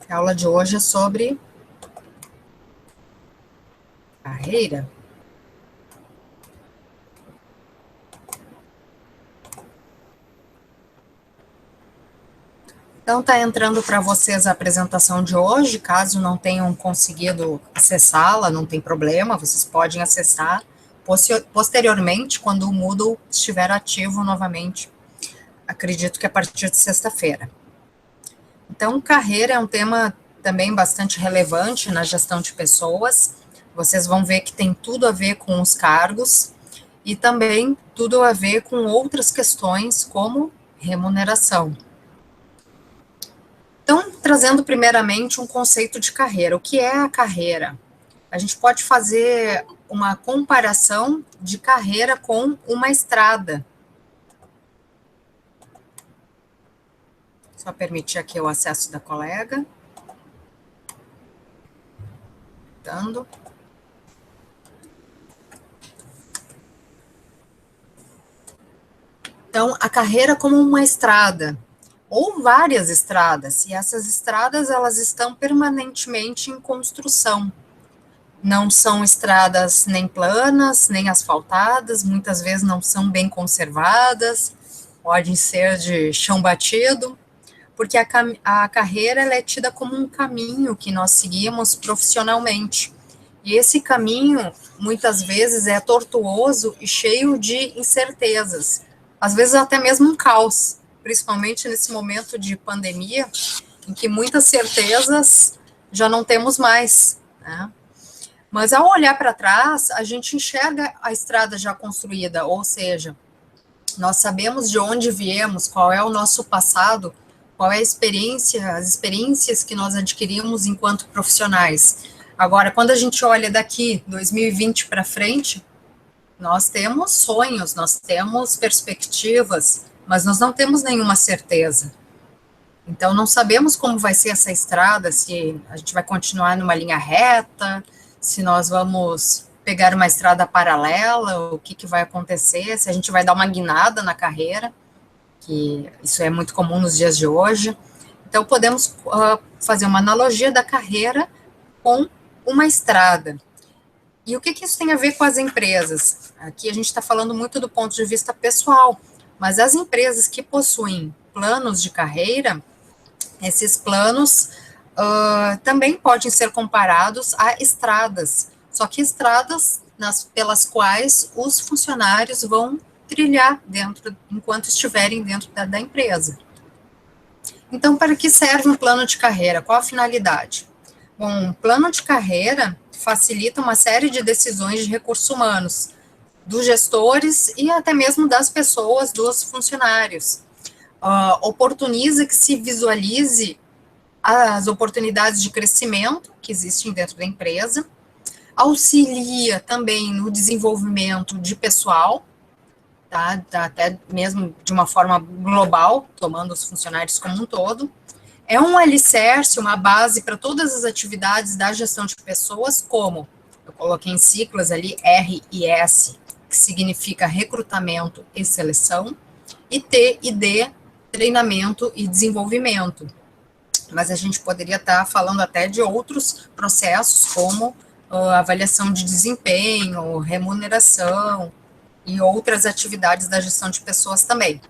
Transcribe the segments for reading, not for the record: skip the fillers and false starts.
A aula de hoje é sobre carreira. Então, está entrando para vocês a apresentação de hoje. Caso não tenham conseguido acessá-la, não tem problema, vocês podem acessar posteriormente, quando o Moodle estiver ativo novamente. Acredito que a partir de sexta-feira. Então, carreira é um tema também bastante relevante na gestão de pessoas. Vocês vão ver que tem tudo a ver com os cargos e também tudo a ver com outras questões, como remuneração. Então, trazendo primeiramente um conceito de carreira. O que é a carreira? A gente pode fazer uma comparação de carreira com uma estrada. Só permitir aqui o acesso da colega. Dando. Então, a carreira como uma estrada, ou várias estradas, e essas estradas, elas estão permanentemente em construção. Não são estradas nem planas, nem asfaltadas, muitas vezes não são bem conservadas, podem ser de chão batido, porque a carreira ela é tida como um caminho que nós seguimos profissionalmente. E esse caminho, muitas vezes, é tortuoso e cheio de incertezas, às vezes até mesmo um caos, principalmente nesse momento de pandemia, em que muitas certezas já não temos mais, né? Mas ao olhar para trás, a gente enxerga a estrada já construída, ou seja, nós sabemos de onde viemos, qual é o nosso passado, qual é a experiência, as experiências que nós adquirimos enquanto profissionais. Agora, quando a gente olha daqui, 2020 para frente, nós temos sonhos, nós temos perspectivas, mas nós não temos nenhuma certeza. Então, não sabemos como vai ser essa estrada, se a gente vai continuar numa linha reta, se nós vamos pegar uma estrada paralela, o que, que vai acontecer, se a gente vai dar uma guinada na carreira, que isso é muito comum nos dias de hoje. Então, podemos fazer uma analogia da carreira com uma estrada. E o que, que isso tem a ver com as empresas? Aqui a gente está falando muito do ponto de vista pessoal, mas as empresas que possuem planos de carreira, esses planos também podem ser comparados a estradas, só que estradas pelas quais os funcionários vão trilhar enquanto estiverem dentro da empresa. Então, para que serve um plano de carreira? Qual a finalidade? Bom, um plano de carreira facilita uma série de decisões de recursos humanos, dos gestores e até mesmo das pessoas, dos funcionários. Oportuniza que se visualize as oportunidades de crescimento que existem dentro da empresa, auxilia também no desenvolvimento de pessoal, tá? Até mesmo de uma forma global, tomando os funcionários como um todo. É um alicerce, uma base para todas as atividades da gestão de pessoas, como eu coloquei em siglas ali RIS, que significa recrutamento e seleção, e T e D, treinamento e desenvolvimento. Mas a gente poderia estar falando até de outros processos, como avaliação de desempenho, remuneração e outras atividades da gestão de pessoas também.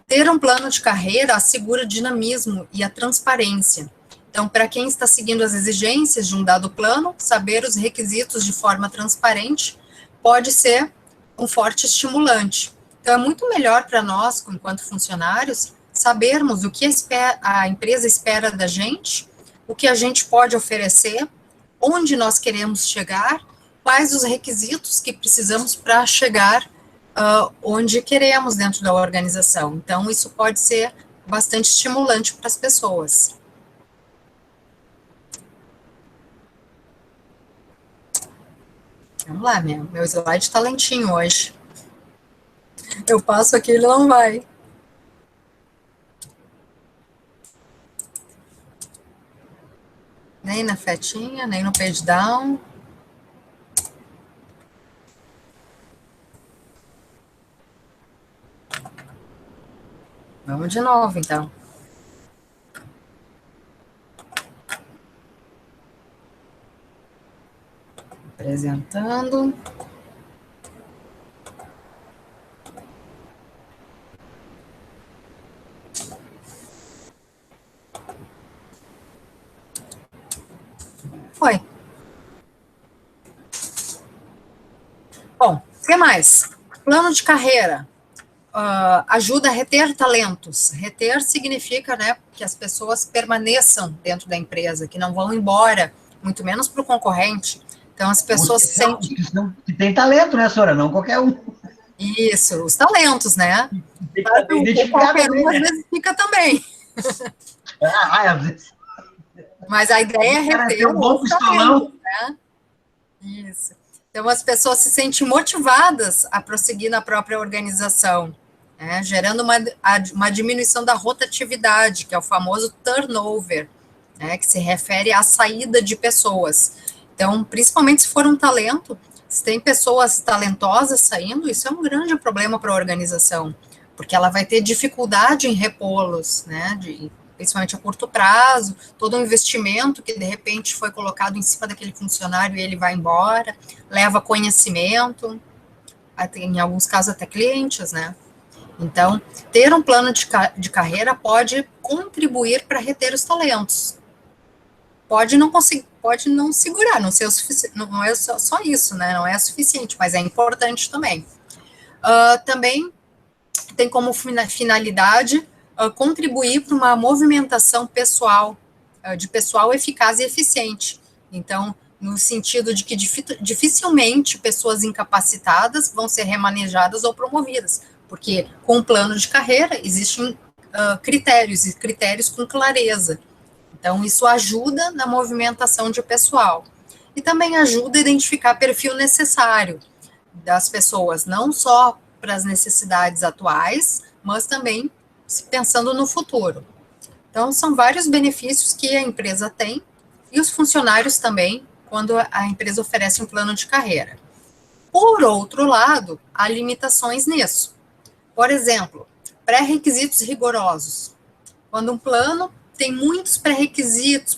Ter um plano de carreira assegura o dinamismo e a transparência. Então, para quem está seguindo as exigências de um dado plano, saber os requisitos de forma transparente pode ser um forte estimulante. Então, é muito melhor para nós, enquanto funcionários, sabermos o que a empresa espera da gente, o que a gente pode oferecer, onde nós queremos chegar, quais os requisitos que precisamos para chegar onde queremos dentro da organização. Então, isso pode ser bastante estimulante para as pessoas. Vamos lá, meu slide está lentinho hoje. Eu passo aqui, ele não vai. Nem na fetinha, nem no page down. Vamos de novo, então. Apresentando. Foi. Bom, o que mais? Plano de carreira. Ajuda a reter talentos. Reter significa, né, que as pessoas permaneçam dentro da empresa, que não vão embora, muito menos para o concorrente. Então, as pessoas se sentem... Que tem talento, né, senhora? Não qualquer um. Isso, os talentos, né? Tem que saber identificar Qualquer também, um, às né? vezes, fica também. Às vezes. Mas a ideia é O cara tem reter um bom os talentos, pistolão. né? Isso. Então, as pessoas se sentem motivadas a prosseguir na própria organização, né? Gerando uma diminuição da rotatividade, que é o famoso turnover, né? Que se refere à saída de pessoas. Então, principalmente se for um talento, se tem pessoas talentosas saindo, isso é um grande problema para a organização, porque ela vai ter dificuldade em repô-los, né? Principalmente a curto prazo, todo um investimento que de repente foi colocado em cima daquele funcionário e ele vai embora, leva conhecimento, em alguns casos até clientes, né? Então, ter um plano de carreira pode contribuir para reter os talentos. Pode não conseguir, pode não segurar, não ser o suficiente, não é só isso, né? Não é suficiente, mas é importante também. Também tem como finalidade contribuir para uma movimentação pessoal, de pessoal eficaz e eficiente. Então, no sentido de que dificilmente pessoas incapacitadas vão ser remanejadas ou promovidas, porque com o plano de carreira existem critérios, e critérios com clareza. Então, isso ajuda na movimentação de pessoal. E também ajuda a identificar perfil necessário das pessoas, não só para as necessidades atuais, mas também pensando no futuro. Então, são vários benefícios que a empresa tem e os funcionários também, quando a empresa oferece um plano de carreira. Por outro lado, há limitações nisso. Por exemplo, pré-requisitos rigorosos. Quando um plano tem muitos pré-requisitos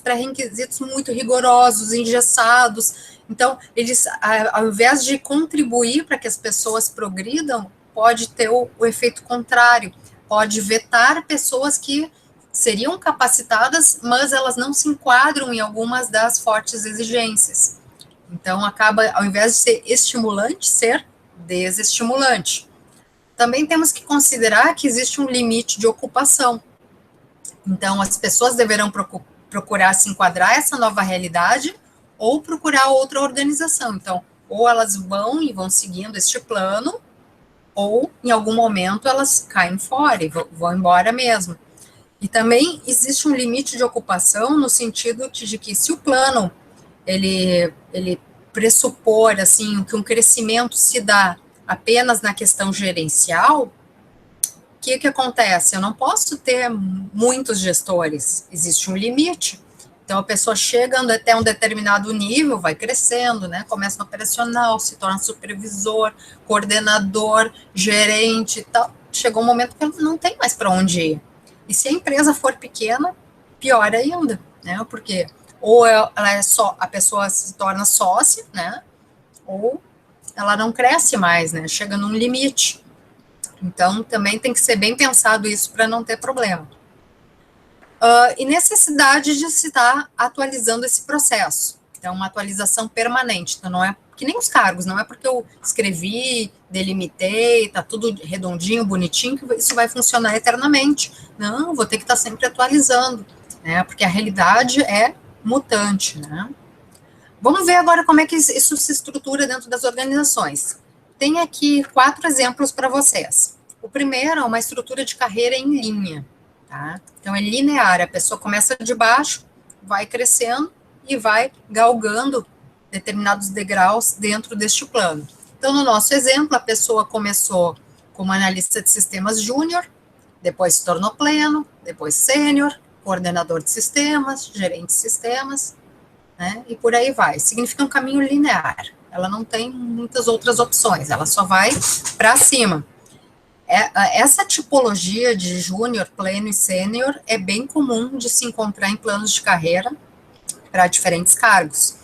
muito rigorosos, engessados. Então, eles, ao invés de contribuir para que as pessoas progridam, pode ter o efeito contrário, pode vetar pessoas que seriam capacitadas, mas elas não se enquadram em algumas das fortes exigências. Então, acaba, ao invés de ser estimulante, ser desestimulante. Também temos que considerar que existe um limite de ocupação. Então, as pessoas deverão procurar se enquadrar essa nova realidade ou procurar outra organização. Então, ou elas vão seguindo este plano, ou em algum momento elas caem fora e vão embora mesmo. E também existe um limite de ocupação no sentido de que se o plano ele pressupor assim que um crescimento se dá apenas na questão gerencial, o que acontece? Eu não posso ter muitos gestores, existe um limite. Então, a pessoa chega até um determinado nível, vai crescendo, né? Começa no operacional, se torna supervisor, coordenador, gerente e tal. Chegou um momento que não tem mais para onde ir. E se a empresa for pequena, pior ainda, né? Porque ou ela é só, a pessoa se torna sócia, né? Ou ela não cresce mais, né? Chega num limite. Então, também tem que ser bem pensado isso para não ter problema. E necessidade de se estar atualizando esse processo. Então, uma atualização permanente. Então, não é que nem os cargos, não é porque eu escrevi, delimitei, está tudo redondinho, bonitinho, que isso vai funcionar eternamente. Não, vou ter que estar sempre atualizando, né? Porque a realidade é mutante, né? Vamos ver agora como é que isso se estrutura dentro das organizações. Tem aqui 4 exemplos para vocês. O primeiro é uma estrutura de carreira em linha, tá? Então, é linear, a pessoa começa de baixo, vai crescendo e vai galgando determinados degraus dentro deste plano. Então, no nosso exemplo, a pessoa começou como analista de sistemas júnior, depois se tornou pleno, depois sênior, coordenador de sistemas, gerente de sistemas, né? E por aí vai. Significa um caminho linear. Ela não tem muitas outras opções, ela só vai para cima. Essa tipologia de júnior, pleno e sênior é bem comum de se encontrar em planos de carreira para diferentes cargos.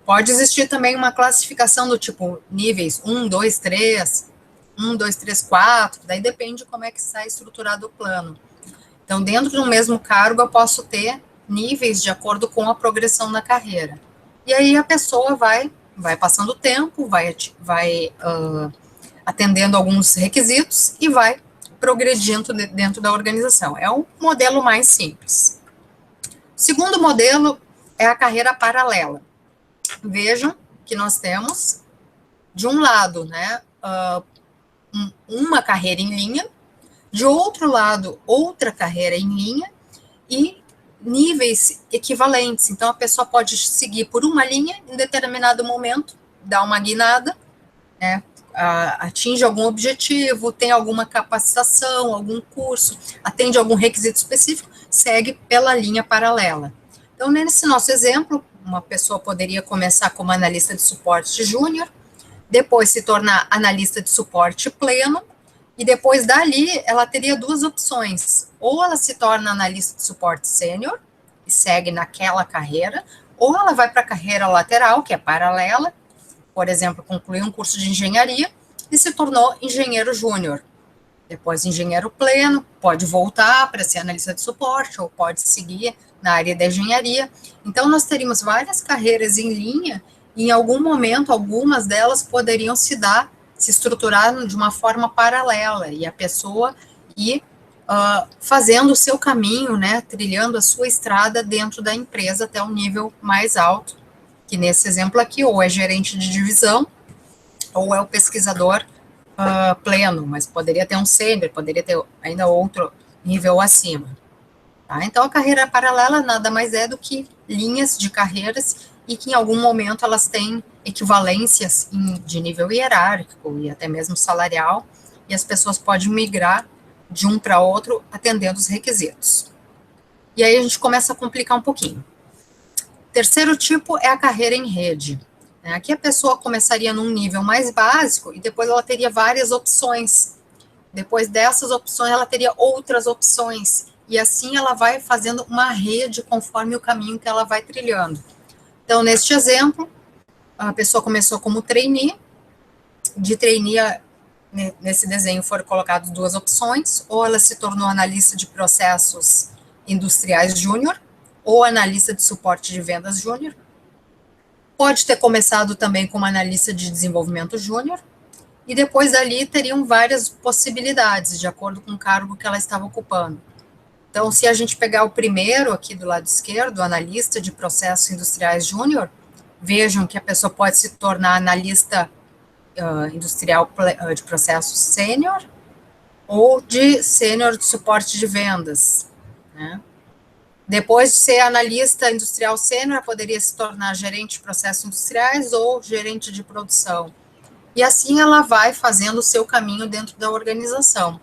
Pode existir também uma classificação do tipo níveis 1, 2, 3, 1, 2, 3, 4, daí depende de como é que está estruturado o plano. Então, dentro do mesmo cargo, eu posso ter níveis de acordo com a progressão da carreira. E aí a pessoa vai passando o tempo, vai atendendo alguns requisitos e vai progredindo dentro da organização. É o modelo mais simples. O segundo modelo é a carreira paralela. Vejam que nós temos, de um lado, né, uma carreira em linha, de outro lado, outra carreira em linha e níveis equivalentes. Então, a pessoa pode seguir por uma linha, em determinado momento, dá uma guinada, né, atinge algum objetivo, tem alguma capacitação, algum curso, atende algum requisito específico, segue pela linha paralela. Então, nesse nosso exemplo, uma pessoa poderia começar como analista de suporte júnior, depois se tornar analista de suporte pleno, e depois dali ela teria duas opções: ou ela se torna analista de suporte sênior e segue naquela carreira, ou ela vai para a carreira lateral, que é paralela, por exemplo, concluiu um curso de engenharia e se tornou engenheiro júnior. Depois engenheiro pleno, pode voltar para ser analista de suporte, ou pode seguir na área da engenharia. Então, nós teríamos várias carreiras em linha, e em algum momento, algumas delas poderiam se estruturar de uma forma paralela, e a pessoa ir fazendo o seu caminho, né, trilhando a sua estrada dentro da empresa até um nível mais alto, que nesse exemplo aqui, ou é gerente de divisão, ou é o pesquisador pleno, mas poderia ter um sênior, poderia ter ainda outro nível acima. Tá? Então, a carreira paralela nada mais é do que linhas de carreiras e que em algum momento elas têm equivalências de nível hierárquico e até mesmo salarial, e as pessoas podem migrar de um para outro atendendo os requisitos. E aí a gente começa a complicar um pouquinho. Terceiro tipo é a carreira em rede. Aqui a pessoa começaria num nível mais básico e depois ela teria várias opções. Depois dessas opções, ela teria outras opções. E assim ela vai fazendo uma rede conforme o caminho que ela vai trilhando. Então, neste exemplo, a pessoa começou como trainee. De trainee, nesse desenho foram colocadas duas opções. Ou ela se tornou analista de processos industriais júnior, ou analista de suporte de vendas júnior. Pode ter começado também como analista de desenvolvimento júnior, e depois dali teriam várias possibilidades, de acordo com o cargo que ela estava ocupando. Então, se a gente pegar o primeiro aqui do lado esquerdo, analista de processos industriais júnior, vejam que a pessoa pode se tornar analista industrial de processos sênior, ou de sênior de suporte de vendas, né? Depois de ser analista industrial sênior, poderia se tornar gerente de processos industriais ou gerente de produção. E assim ela vai fazendo o seu caminho dentro da organização.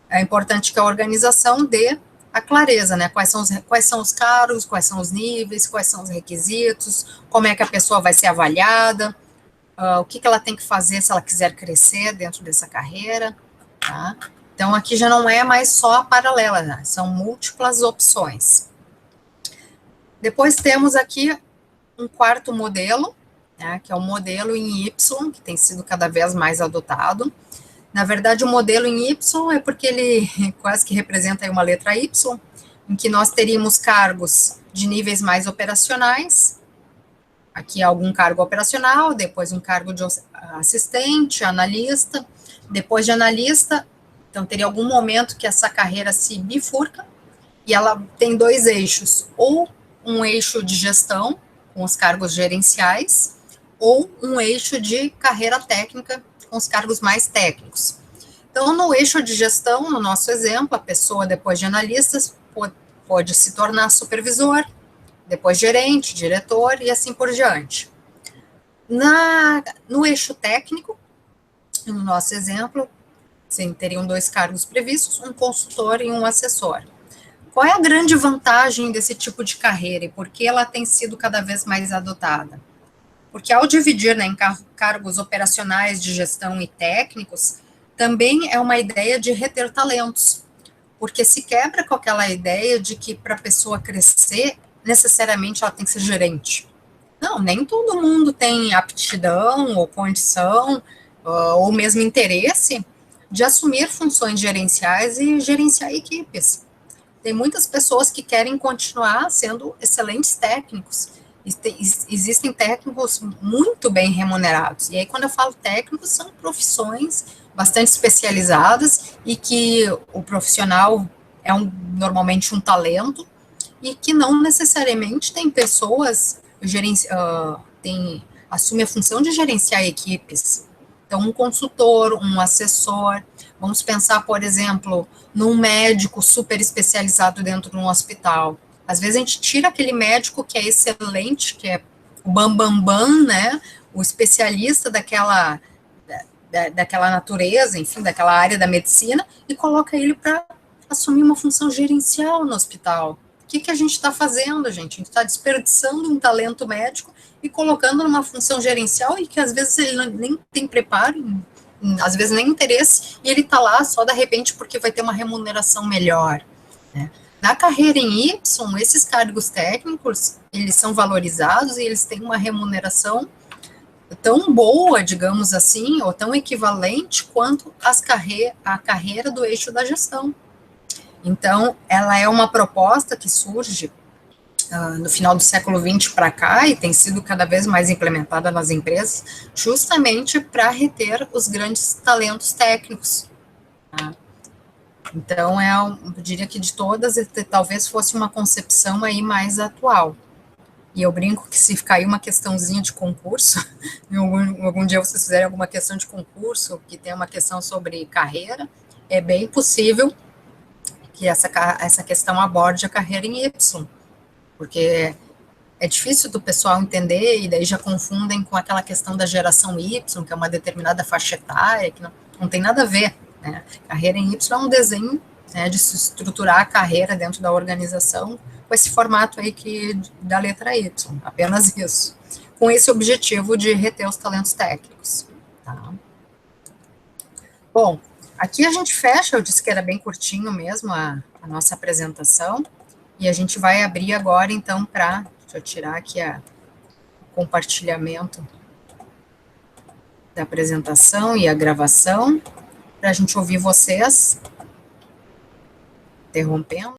É importante que a organização dê a clareza, né? Quais são os cargos, quais são os níveis, quais são os requisitos, como é que a pessoa vai ser avaliada, o que ela tem que fazer se ela quiser crescer dentro dessa carreira, tá? Então, aqui já não é mais só a paralela, né? São múltiplas opções. Depois temos aqui um quarto modelo, né, que é o modelo em Y, que tem sido cada vez mais adotado. Na verdade, o modelo em Y é porque ele quase que representa aí uma letra Y, em que nós teríamos cargos de níveis mais operacionais, aqui algum cargo operacional, depois um cargo de assistente, analista, depois de analista, então teria algum momento que essa carreira se bifurca, e ela tem dois eixos, ou um eixo de gestão, com os cargos gerenciais, ou um eixo de carreira técnica, com os cargos mais técnicos. Então, no eixo de gestão, no nosso exemplo, a pessoa, depois de analistas, pode se tornar supervisor, depois gerente, diretor, e assim por diante. No eixo técnico, no nosso exemplo, sim, teriam dois cargos previstos, um consultor e um assessor. Qual é a grande vantagem desse tipo de carreira e por que ela tem sido cada vez mais adotada? Porque ao dividir, né, em cargos operacionais de gestão e técnicos, também é uma ideia de reter talentos, porque se quebra com aquela ideia de que para a pessoa crescer, necessariamente ela tem que ser gerente. Não, nem todo mundo tem aptidão ou condição, ou mesmo interesse de assumir funções gerenciais e gerenciar equipes. Tem muitas pessoas que querem continuar sendo excelentes técnicos. Existem técnicos muito bem remunerados. E aí, quando eu falo técnicos, são profissões bastante especializadas e que o profissional é normalmente um talento e que não necessariamente tem pessoas assume a função de gerenciar equipes. Então, um consultor, um assessor, vamos pensar, por exemplo, num médico super especializado dentro de um hospital. Às vezes a gente tira aquele médico que é excelente, que é o bambambam, né, o especialista daquela natureza, enfim, daquela área da medicina, e coloca ele para assumir uma função gerencial no hospital. O que a gente está fazendo, gente? A gente está desperdiçando um talento médico e colocando numa função gerencial e que às vezes ele nem tem preparo, às vezes nem interesse, e ele está lá só de repente porque vai ter uma remuneração melhor, né? Na carreira em Y, esses cargos técnicos, eles são valorizados e eles têm uma remuneração tão boa, digamos assim, ou tão equivalente quanto a carreira do eixo da gestão. Então, ela é uma proposta que surge no final do século XX para cá e tem sido cada vez mais implementada nas empresas, justamente para reter os grandes talentos técnicos. Tá? Então, eu diria que de todas, talvez fosse uma concepção aí mais atual. E eu brinco que se cair uma questãozinha de concurso, algum dia vocês fizerem alguma questão de concurso, que tem uma questão sobre carreira, é bem possível que essa questão aborde a carreira em Y, porque é difícil do pessoal entender, e daí já confundem com aquela questão da geração Y, que é uma determinada faixa etária, que não tem nada a ver, né? Carreira em Y é um desenho, né, de se estruturar a carreira dentro da organização, com esse formato aí da letra Y, apenas isso, com esse objetivo de reter os talentos técnicos, tá? Bom, aqui a gente fecha, eu disse que era bem curtinho mesmo a nossa apresentação, e a gente vai abrir agora, então, deixa eu tirar aqui o compartilhamento da apresentação e a gravação, para a gente ouvir vocês, interrompendo.